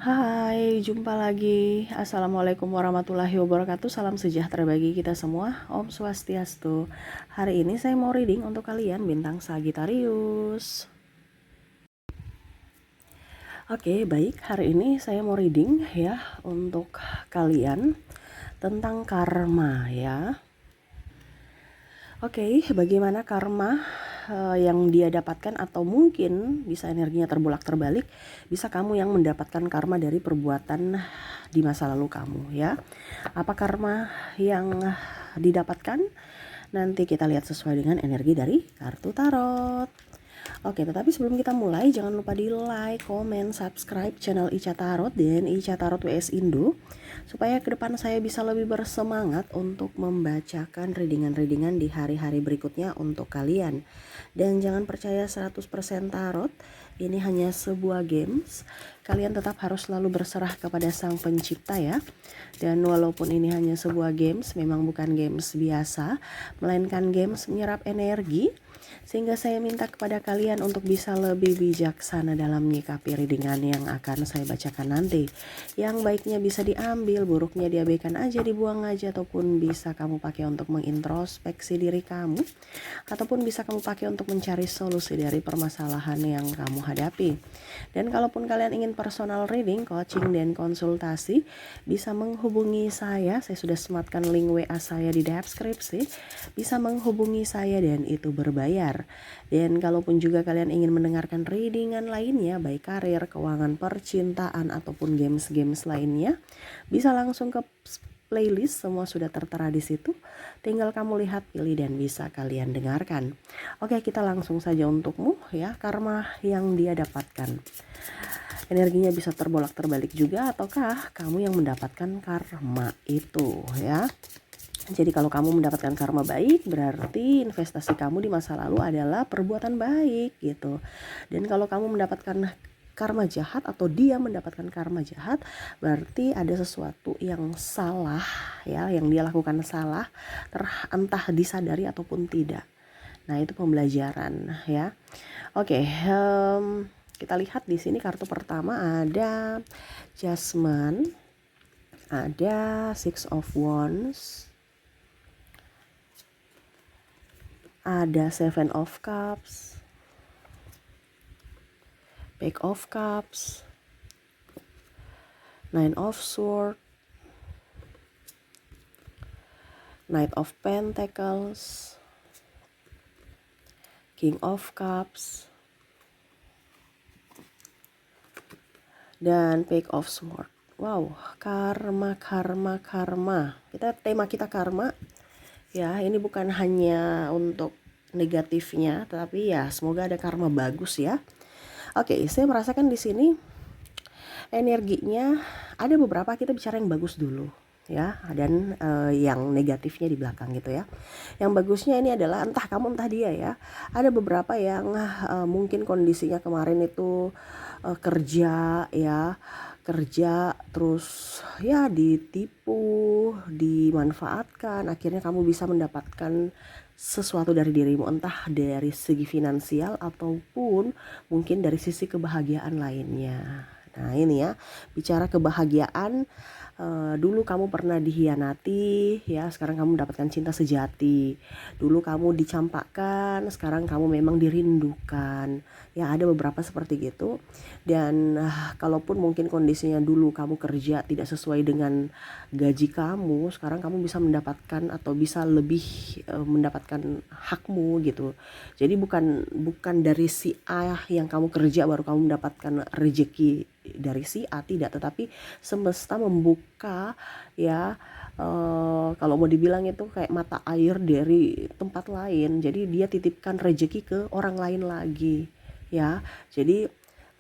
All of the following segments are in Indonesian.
Hai, jumpa lagi. Assalamualaikum warahmatullahi wabarakatuh. Salam sejahtera bagi kita semua. Om Swastiastu. Hari ini saya mau reading untuk kalian bintang Sagittarius. Oke, baik. Hari ini saya mau reading ya untuk kalian tentang karma ya. Oke, bagaimana karma yang dia dapatkan, atau mungkin bisa energinya terbolak-terbalik, bisa kamu yang mendapatkan karma dari perbuatan di masa lalu kamu ya. Apa karma yang didapatkan? Nanti kita lihat sesuai dengan energi dari kartu tarot. Oke, tetapi sebelum kita mulai, jangan lupa di like, komen, subscribe channel Ica Tarot dan Ica Tarot WS Indo, supaya ke depan saya bisa lebih bersemangat untuk membacakan readingan-readingan di hari-hari berikutnya untuk kalian. Dan jangan percaya 100% tarot, ini hanya sebuah games. Kalian tetap harus selalu berserah kepada sang pencipta ya. Dan walaupun ini hanya sebuah games, memang bukan games biasa, melainkan games menyerap energi, sehingga saya minta kepada kalian untuk bisa lebih bijaksana dalam menyikapi readingan yang akan saya bacakan nanti. Yang baiknya bisa diambil, buruknya diabaikan aja, dibuang aja, ataupun bisa kamu pakai untuk mengintrospeksi diri kamu, ataupun bisa kamu pakai untuk mencari solusi dari permasalahan yang kamu hadapi. Dan kalaupun kalian ingin personal reading, coaching, dan konsultasi, bisa menghubungi saya sudah sematkan link WA saya di deskripsi. Bisa menghubungi saya dan itu berbayar. Dan kalaupun juga kalian ingin mendengarkan readingan lainnya, baik karir, keuangan, percintaan, ataupun games-games lainnya, bisa langsung ke playlist, semua sudah tertera di situ. Tinggal kamu lihat, pilih, dan bisa kalian dengarkan. Oke, kita langsung saja untukmu ya, karma yang dia dapatkan. Energinya bisa terbolak-terbalik juga, ataukah kamu yang mendapatkan karma itu ya. Jadi kalau kamu mendapatkan karma baik, berarti investasi kamu di masa lalu adalah perbuatan baik gitu. Dan kalau kamu mendapatkan karma jahat, atau dia mendapatkan karma jahat, berarti ada sesuatu yang salah ya, yang dia lakukan salah, entah disadari ataupun tidak. Nah, itu pembelajaran ya. Oke, kita lihat di sini kartu pertama ada Judgment, ada Six of Wands, ada Seven of Cups, Page of Cups, Nine of Swords, Knight of Pentacles, King of Cups, dan Page of Swords. Wow, karma. Tema kita karma. Ya, ini bukan hanya untuk negatifnya, tetapi ya semoga ada karma bagus ya. Oke, saya merasakan di sini energinya ada beberapa, kita bicara yang bagus dulu ya, dan yang negatifnya di belakang gitu ya. Yang bagusnya ini adalah entah kamu entah dia ya. Ada beberapa yang mungkin kondisinya kemarin itu kerja terus ya ditipu, dimanfaatkan, akhirnya kamu bisa mendapatkan sesuatu dari dirimu, entah dari segi finansial ataupun mungkin dari sisi kebahagiaan lainnya. Nah, ini ya, bicara kebahagiaan, dulu kamu pernah dihianati ya, sekarang kamu mendapatkan cinta sejati. Dulu kamu dicampakkan, sekarang kamu memang dirindukan. Ya, ada beberapa seperti gitu. Dan kalaupun mungkin kondisinya dulu kamu kerja tidak sesuai dengan gaji kamu, sekarang kamu bisa mendapatkan atau bisa lebih mendapatkan hakmu gitu. Jadi bukan dari si A yang kamu kerja baru kamu mendapatkan rezeki dari si A, tidak, tetapi semesta membuka ya, kalau mau dibilang itu kayak mata air dari tempat lain. Jadi dia titipkan rezeki ke orang lain lagi ya. Jadi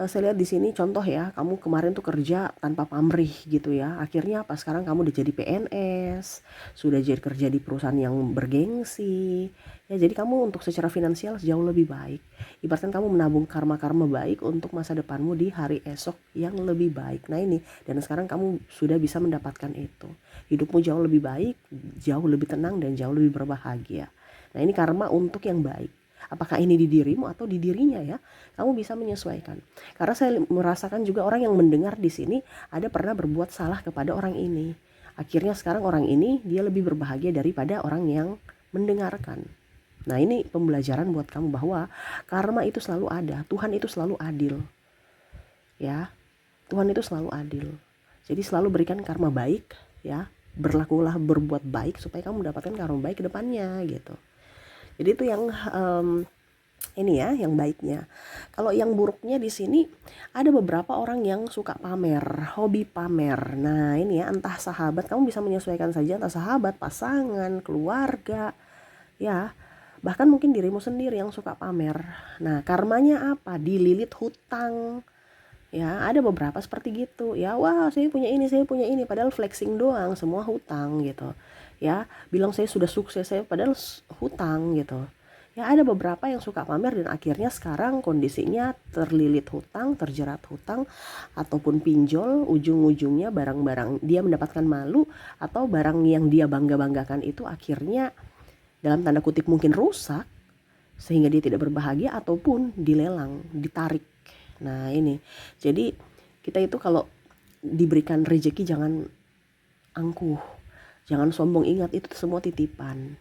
saya lihat di sini contoh ya, kamu kemarin tuh kerja tanpa pamrih gitu ya. Akhirnya apa? Sekarang kamu udah jadi PNS, sudah jadi kerja di perusahaan yang bergengsi. Ya, jadi kamu untuk secara finansial jauh lebih baik. Ibaratkan kamu menabung karma-karma baik untuk masa depanmu di hari esok yang lebih baik. Nah, ini, dan sekarang kamu sudah bisa mendapatkan itu. Hidupmu jauh lebih baik, jauh lebih tenang, dan jauh lebih berbahagia. Nah, ini karma untuk yang baik. Apakah ini di dirimu atau di dirinya ya? Kamu bisa menyesuaikan. Karena saya merasakan juga orang yang mendengar di sini ada pernah berbuat salah kepada orang ini. Akhirnya sekarang orang ini dia lebih berbahagia daripada orang yang mendengarkan. Nah, ini pembelajaran buat kamu bahwa karma itu selalu ada, Tuhan itu selalu adil. Ya, Tuhan itu selalu adil. Jadi selalu berikan karma baik, ya. Berlakulah berbuat baik supaya kamu mendapatkan karma baik ke depannya gitu. Jadi itu yang ini ya, yang baiknya. Kalau yang buruknya di sini ada beberapa orang yang suka pamer, hobi pamer. Nah, ini ya, entah sahabat, kamu bisa menyesuaikan saja, entah sahabat, pasangan, keluarga, ya. Bahkan mungkin dirimu sendiri yang suka pamer. Nah, karmanya apa? Dililit hutang. Ya, ada beberapa seperti gitu. Ya, wah, saya punya ini, padahal flexing doang, semua hutang gitu. Ya, bilang saya sudah sukses, saya padahal hutang gitu. Ya, ada beberapa yang suka pamer dan akhirnya sekarang kondisinya terlilit hutang, terjerat hutang, ataupun pinjol. Ujung-ujungnya barang-barang dia mendapatkan malu, atau barang yang dia bangga-banggakan itu akhirnya dalam tanda kutip mungkin rusak, sehingga dia tidak berbahagia ataupun dilelang, ditarik. Nah, ini. Jadi kita itu kalau diberikan rezeki jangan angkuh. Jangan sombong, ingat itu semua titipan.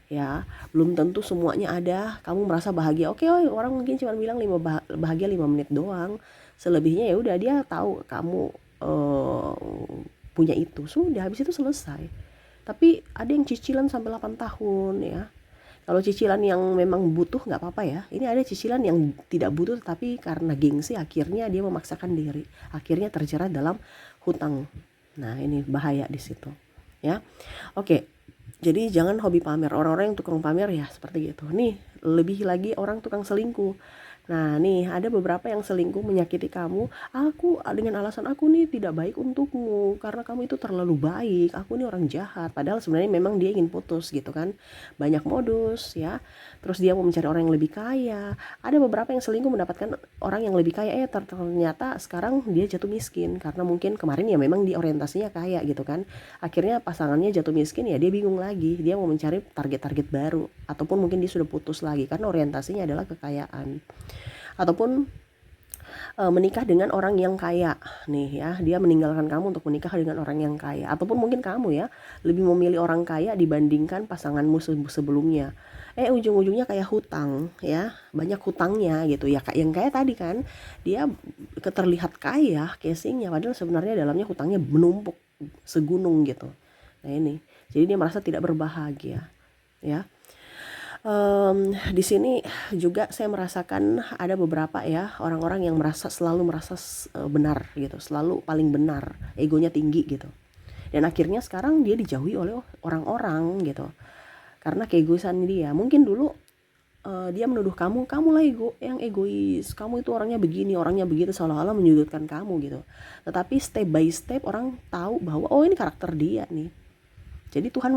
Ya, belum tentu semuanya ada. Kamu merasa bahagia. Oke, orang mungkin cuma bilang bahagia 5 menit doang. Selebihnya ya udah, dia tahu kamu punya itu. Sudah, habis itu selesai. Tapi ada yang cicilan sampai 8 tahun ya. Kalau cicilan yang memang butuh nggak apa-apa ya. Ini ada cicilan yang tidak butuh tapi karena gengsi akhirnya dia memaksakan diri. Akhirnya terjerat dalam hutang. Nah, ini bahaya di situ. Ya. Oke. Jadi jangan hobi pamer. Orang-orang yang tukang pamer ya seperti gitu. Nih, lebih lagi orang tukang selingkuh. Nah, nih ada beberapa yang selingkuh menyakiti kamu. Aku dengan alasan aku nih tidak baik untukmu karena kamu itu terlalu baik. Aku nih orang jahat. Padahal sebenarnya memang dia ingin putus gitu kan. Banyak modus ya. Terus dia mau mencari orang yang lebih kaya. Ada beberapa yang selingkuh mendapatkan orang yang lebih kaya. Ternyata sekarang dia jatuh miskin karena mungkin kemarin ya memang dia orientasinya kaya gitu kan. Akhirnya pasangannya jatuh miskin, ya dia bingung lagi. Dia mau mencari target-target baru ataupun mungkin dia sudah putus lagi karena orientasinya adalah kekayaan. Ataupun menikah dengan orang yang kaya nih ya, dia meninggalkan kamu untuk menikah dengan orang yang kaya. Ataupun mungkin kamu ya lebih memilih orang kaya dibandingkan pasanganmu sebelumnya. Ujung-ujungnya kayak hutang ya, banyak hutangnya gitu ya. Yang kayak tadi kan dia terlihat kaya casingnya, padahal sebenarnya dalamnya hutangnya menumpuk segunung gitu. Nah, ini jadi dia merasa tidak berbahagia ya. Di sini juga saya merasakan ada beberapa ya orang-orang yang selalu merasa benar gitu, selalu paling benar, egonya tinggi gitu. Dan akhirnya sekarang dia dijauhi oleh orang-orang gitu. Karena keegoisan dia. Mungkin dulu dia menuduh kamu lah yang egois, kamu itu orangnya begini, orangnya begitu, seolah-olah menyudutkan kamu gitu. Tetapi step by step orang tahu bahwa oh ini karakter dia nih. Jadi Tuhan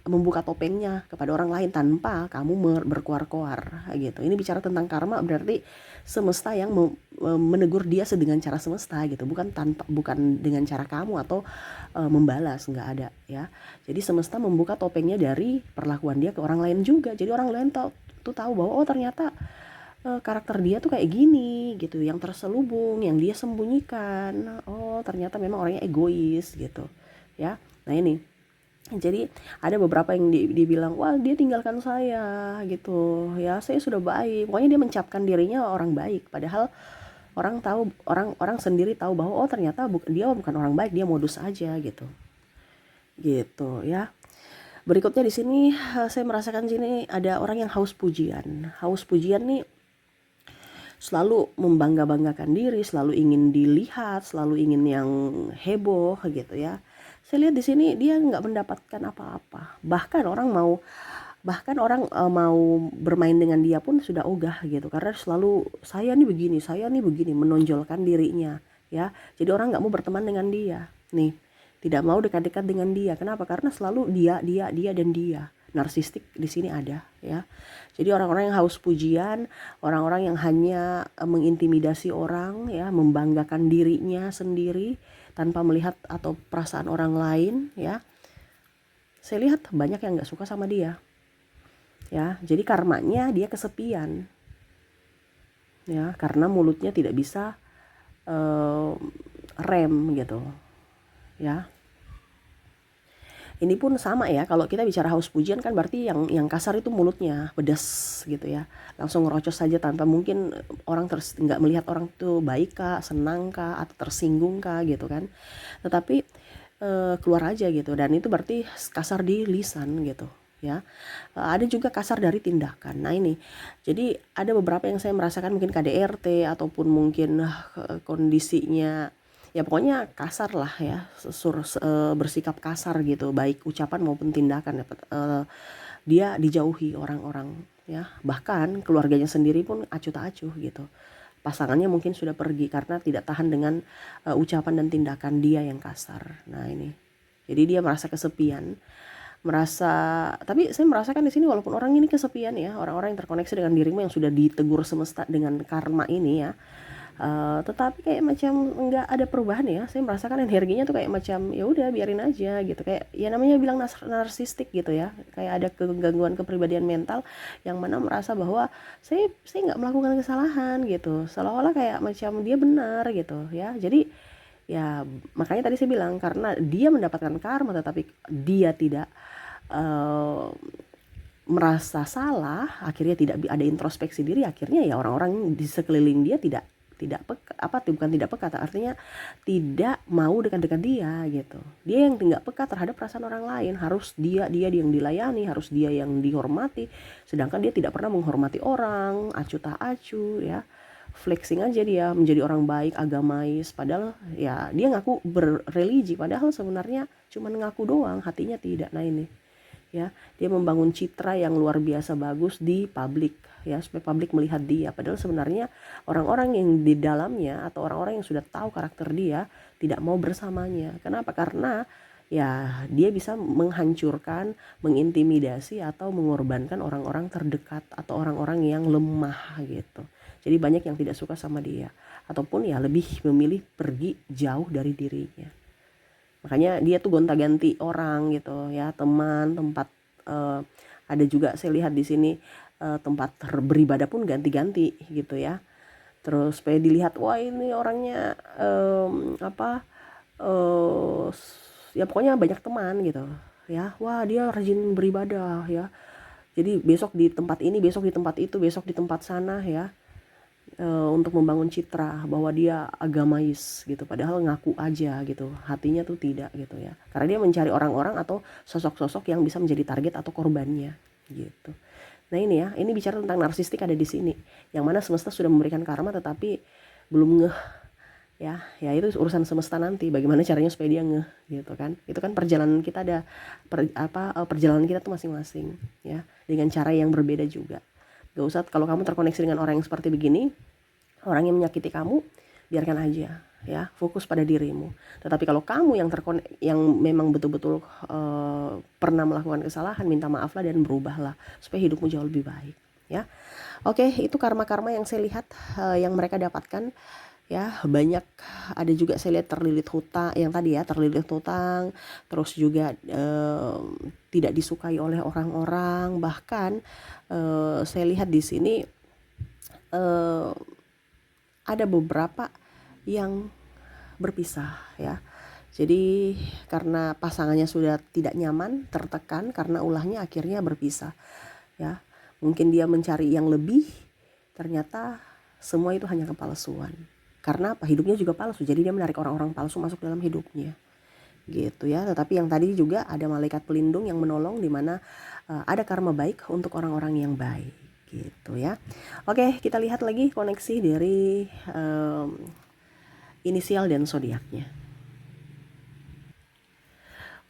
membuka topengnya kepada orang lain tanpa kamu berkoar-koar gitu. Ini bicara tentang karma, berarti semesta yang menegur dia dengan cara semesta gitu, bukan dengan cara kamu atau membalas, nggak ada ya. Jadi semesta membuka topengnya dari perlakuan dia ke orang lain juga. Jadi orang lain tahu bahwa oh ternyata karakter dia tuh kayak gini gitu, yang terselubung, yang dia sembunyikan. Oh ternyata memang orangnya egois gitu ya. Nah, ini jadi ada beberapa yang dibilang wah dia tinggalkan saya gitu ya, saya sudah baik. Pokoknya dia mencapkan dirinya orang baik, padahal orang sendiri tahu bahwa oh ternyata dia bukan orang baik, dia modus aja gitu ya. Berikutnya di sini saya merasakan sini ada orang yang haus pujian nih, selalu membangga-banggakan diri, selalu ingin dilihat, selalu ingin yang heboh gitu ya. Saya lihat di sini dia nggak mendapatkan apa-apa. Bahkan orang mau bermain dengan dia pun sudah ogah gitu, karena selalu saya nih begini, menonjolkan dirinya ya. Jadi orang nggak mau berteman dengan dia nih, tidak mau dekat-dekat dengan dia. Kenapa? Karena selalu dia dan dia. Narsistik di sini ada ya. Jadi orang-orang yang haus pujian, orang-orang yang hanya mengintimidasi orang ya, membanggakan dirinya sendiri tanpa melihat atau perasaan orang lain ya. Saya lihat banyak yang nggak suka sama dia. ya. Jadi karmanya dia kesepian, ya, karena mulutnya tidak bisa rem gitu, ya. Ini pun sama ya, kalau kita bicara haus pujian kan berarti yang kasar itu mulutnya pedas gitu ya, langsung ngerocos saja tanpa mungkin orang nggak melihat orang itu baik kah, senang kah, atau tersinggung kah gitu kan, tetapi keluar aja gitu, dan itu berarti kasar di lisan gitu ya. Ada juga kasar dari tindakan. Nah ini, jadi ada beberapa yang saya merasakan mungkin KDRT ataupun mungkin kondisinya ya pokoknya kasar lah ya, bersikap kasar gitu, baik ucapan maupun tindakan. Dia dijauhi orang-orang ya, bahkan keluarganya sendiri pun acuh tak acuh gitu. Pasangannya mungkin sudah pergi karena tidak tahan dengan ucapan dan tindakan dia yang kasar. Nah ini, jadi dia merasa kesepian, tapi saya merasakan di sini walaupun orang ini kesepian ya, orang-orang yang terkoneksi dengan dirimu yang sudah ditegur semesta dengan karma ini ya, tetapi kayak macam nggak ada perubahan ya. Saya merasakan energinya tuh kayak macam ya udah biarin aja gitu, kayak ya namanya bilang narsistik gitu ya, kayak ada kegangguan kepribadian mental yang mana merasa bahwa saya nggak melakukan kesalahan gitu, seolah-olah kayak macam dia benar gitu ya. Jadi ya makanya tadi saya bilang, karena dia mendapatkan karma tetapi dia tidak merasa salah, akhirnya tidak ada introspeksi diri, akhirnya ya orang-orang di sekeliling dia tidak peka, bukan tidak peka, artinya tidak mau dekat-dekat dia gitu. Dia yang tidak peka terhadap perasaan orang lain, harus dia yang dilayani, harus dia yang dihormati, sedangkan dia tidak pernah menghormati orang, acuh tak acuh ya, flexing aja dia menjadi orang baik, agamais, padahal ya dia ngaku berreligi, padahal sebenarnya cuma ngaku doang, hatinya tidak. Nah ini ya, dia membangun citra yang luar biasa bagus di publik ya, supaya publik melihat dia, padahal sebenarnya orang-orang yang di dalamnya atau orang-orang yang sudah tahu karakter dia tidak mau bersamanya. Kenapa? Karena ya dia bisa menghancurkan, mengintimidasi atau mengorbankan orang-orang terdekat atau orang-orang yang lemah gitu. Jadi banyak yang tidak suka sama dia, ataupun ya lebih memilih pergi jauh dari dirinya. Makanya dia tuh gonta-ganti orang gitu ya, teman, tempat, ada juga saya lihat di sini tempat beribadah pun ganti-ganti gitu ya. Terus supaya dilihat, wah ini orangnya apa, ya pokoknya banyak teman gitu ya, wah dia rajin beribadah ya, jadi besok di tempat ini, besok di tempat itu, besok di tempat sana ya, untuk membangun citra bahwa dia agamais gitu, padahal ngaku aja gitu, hatinya tuh tidak gitu ya, karena dia mencari orang-orang atau sosok-sosok yang bisa menjadi target atau korbannya gitu. Nah ini ya, ini bicara tentang narsistik ada di sini, yang mana semesta sudah memberikan karma tetapi belum ngeh ya. Ya itu urusan semesta nanti, bagaimana caranya supaya dia ngeh gitu kan. Itu kan perjalanan kita ada perjalanan kita tuh masing-masing ya, dengan cara yang berbeda juga. Gak usah, kalau kamu terkoneksi dengan orang yang seperti begini, orang yang menyakiti kamu, biarkan aja ya, fokus pada dirimu. Tetapi kalau kamu yang memang betul-betul pernah melakukan kesalahan, minta maaflah dan berubahlah supaya hidupmu jauh lebih baik ya. Oke, itu karma-karma yang saya lihat yang mereka dapatkan ya. Banyak, ada juga saya lihat terlilit hutang, yang tadi ya, terlilit hutang, terus juga tidak disukai oleh orang-orang, bahkan saya lihat di sini ada beberapa yang berpisah ya. Jadi karena pasangannya sudah tidak nyaman, tertekan karena ulahnya, akhirnya berpisah ya. Mungkin dia mencari yang lebih, ternyata semua itu hanya kepalsuan. Karena apa? Hidupnya juga palsu, jadi dia menarik orang-orang palsu masuk dalam hidupnya gitu ya. Tetapi yang tadi juga ada malaikat pelindung yang menolong, di mana ada karma baik untuk orang-orang yang baik gitu ya. Oke, kita lihat lagi koneksi dari inisial dan zodiaknya.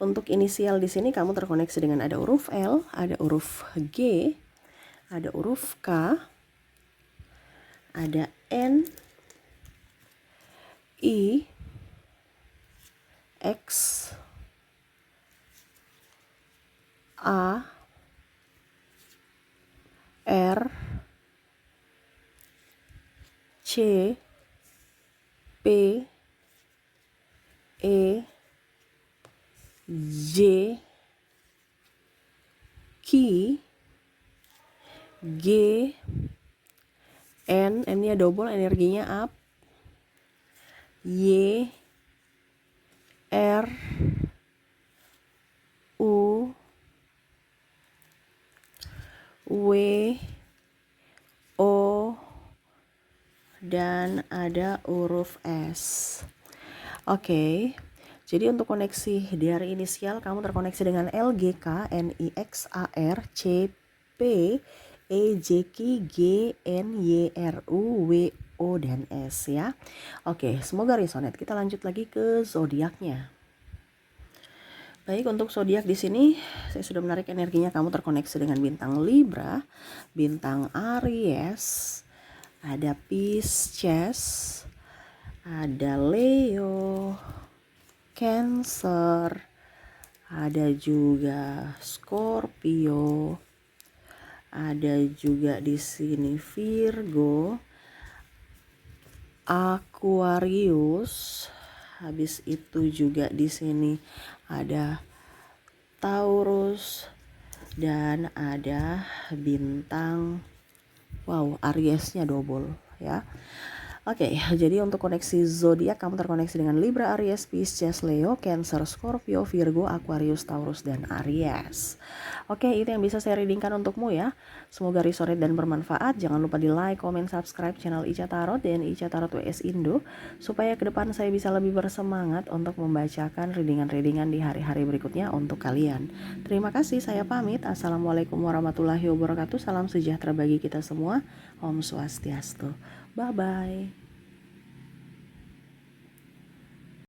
Untuk inisial di sini kamu terkoneksi dengan ada huruf L, ada huruf G, ada huruf K, ada N, I, X, A, R, C, P, E, J, Q, G, N-nya double, energinya up. Y, R, U, W, O, dan ada huruf S. Oke, jadi untuk koneksi dari inisial kamu terkoneksi dengan L, G, K, N, I, X, A, R, C, P, E, J, K, G, N, Y, R, U, W, O, dan S ya. Oke, semoga resonate. Kita lanjut lagi ke zodiaknya. Baik, untuk zodiak di sini saya sudah menarik energinya, kamu terkoneksi dengan bintang Libra, bintang Aries, ada Pisces, ada Leo, Cancer, ada juga Scorpio, ada juga di sini Virgo, Aquarius, habis itu juga di sini ada Taurus, dan ada bintang Ariesnya double ya. Oke, jadi untuk koneksi zodiak kamu terkoneksi dengan Libra, Aries, Pisces, Leo, Cancer, Scorpio, Virgo, Aquarius, Taurus, dan Aries. Oke, itu yang bisa saya readingkan untukmu ya. Semoga resonate dan bermanfaat. Jangan lupa di like, comment, subscribe channel Ica Tarot dan Ica Tarot WS Indo, supaya ke depan saya bisa lebih bersemangat untuk membacakan readingan-readingan di hari-hari berikutnya untuk kalian. Terima kasih, saya pamit. Assalamualaikum warahmatullahi wabarakatuh. Salam sejahtera bagi kita semua. Om Swastiastu. Bye-bye.